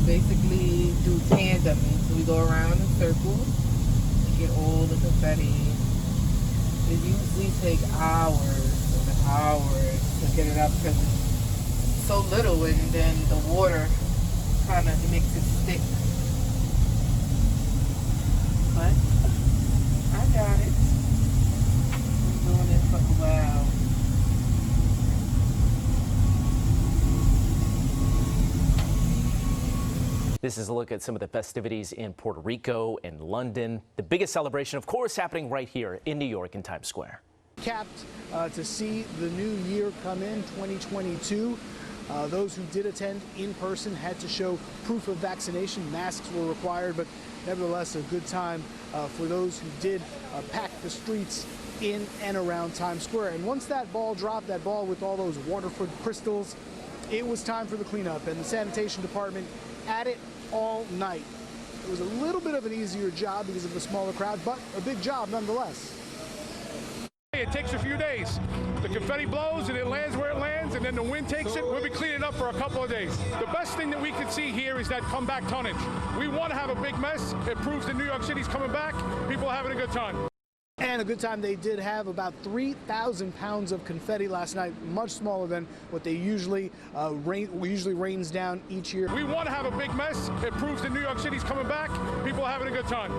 we basically do tandeming. So we go around in a circle and get all the confetti. It usually takes hours and hours to get it up because it's so little, and then the water kind of makes it stick. But I got it. I'm doing it for a while. This is a look at some of the festivities in Puerto Rico and London. The biggest celebration, of course, happening right here in New York in Times Square. Capped to see the new year come in, 2022. Those who did attend in person had to show proof of vaccination. Masks were required, but nevertheless a good time for those who did pack the streets in and around Times Square. And once that ball dropped, that ball with all those Waterford crystals, it was time for the cleanup, and the sanitation department at it all night. It was a little bit of an easier job because of the smaller crowd, but a big job nonetheless. It takes a few days. The confetti blows and it lands where it lands, and then the wind takes it. We'll be cleaning up for a couple of days. The best thing that we can see here is that comeback tonnage. We want to have a big mess. It proves that New York City's coming back. People are having a good time. And a good time. They did have about 3,000 pounds of confetti last night, much smaller than what they usually rains down each year. We want to have a big mess. It proves that New York City's coming back. People are having a good time.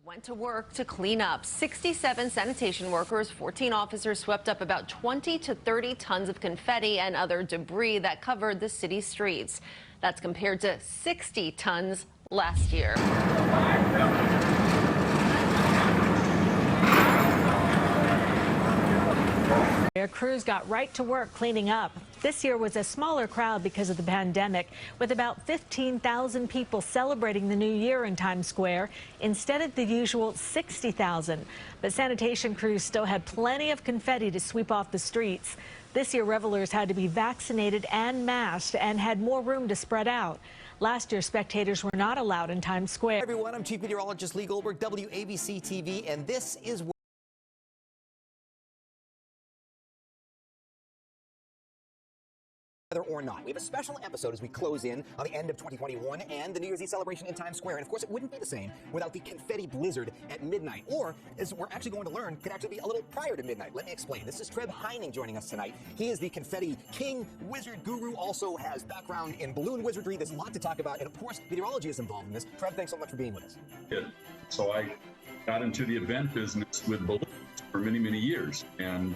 Went to work to clean up. 67 sanitation workers, 14 officers swept up about 20 to 30 tons of confetti and other debris that covered the city streets. That's compared to 60 tons last year. Our crews got right to work cleaning up. This year was a smaller crowd because of the pandemic, with about 15,000 people celebrating the new year in Times Square instead of the usual 60,000. But sanitation crews still had plenty of confetti to sweep off the streets. This year, revelers had to be vaccinated and masked and had more room to spread out. Last year, spectators were not allowed in Times Square. Hey everyone, I'm Chief Meteorologist Lee Goldberg, WABC TV, and this is or not. We have a special episode as we close in on the end of 2021 and the New Year's Eve celebration in Times Square. And of course, it wouldn't be the same without the confetti blizzard at midnight, or as we're actually going to learn, could actually be a little prior to midnight. Let me explain. This is Treb Heining joining us tonight. He is the confetti king, wizard, guru, also has background in balloon wizardry. There's a lot to talk about, and of course, meteorology is involved in this. Treb, thanks so much for being with us. Good. So I got into the event business with balloons for many, many years, and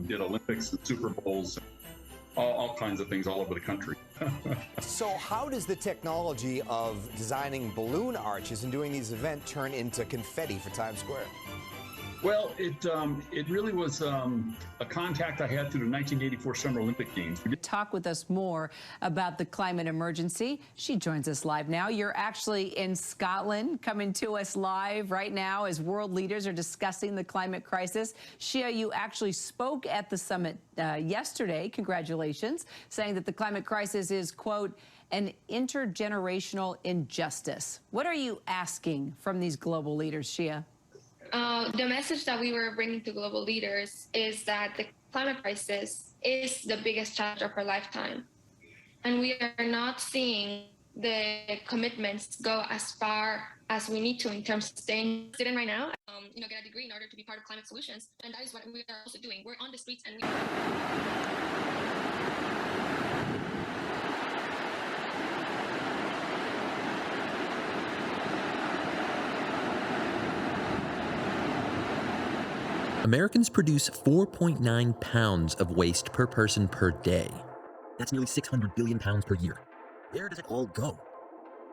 did Olympics and Super Bowls, all kinds of things all over the country. So how does the technology of designing balloon arches and doing these events turn into confetti for Times Square? Well, it really was a contact I had through the 1984 Summer Olympic Games. Talk with us more about the climate emergency. She joins us live now. You're actually in Scotland, coming to us live right now as world leaders are discussing the climate crisis. Shia, you actually spoke at the summit yesterday, congratulations, saying that the climate crisis is, quote, an intergenerational injustice. What are you asking from these global leaders, Shia? The message that we were bringing to global leaders is that the climate crisis is the biggest challenge of our lifetime. And we are not seeing the commitments go as far as we need to in terms of staying in right now. Get a degree in order to be part of climate solutions. And that is what we are also doing. We're on the streets and Americans produce 4.9 pounds of waste per person per day. That's nearly 600 billion pounds per year. Where does it all go?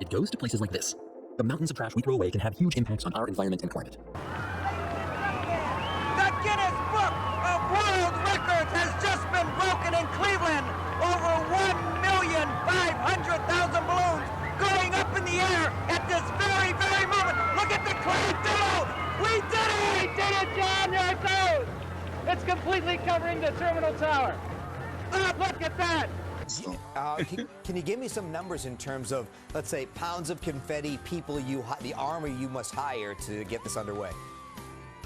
It goes to places like this. The mountains of trash we throw away can have huge impacts on our environment and climate. The Guinness Book of World Records has just been broken in Cleveland. Over 1,500,000 balloons going up in the air at this very, very moment. Look at the cloud tunnel. We did it! We did it, John! There it goes! It's completely covering the terminal tower. Look at that! Can you give me some numbers in terms of, let's say, pounds of confetti, people the army you must hire to get this underway?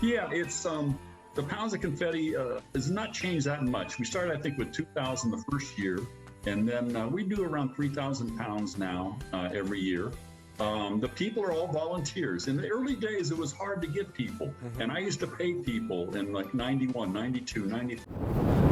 Yeah, it's the pounds of confetti has not changed that much. We started, I think, with 2,000 the first year. And then we do around 3,000 pounds now every year. The people are all volunteers. In the early days, it was hard to get people. And I used to pay people in like 91, 92, 93.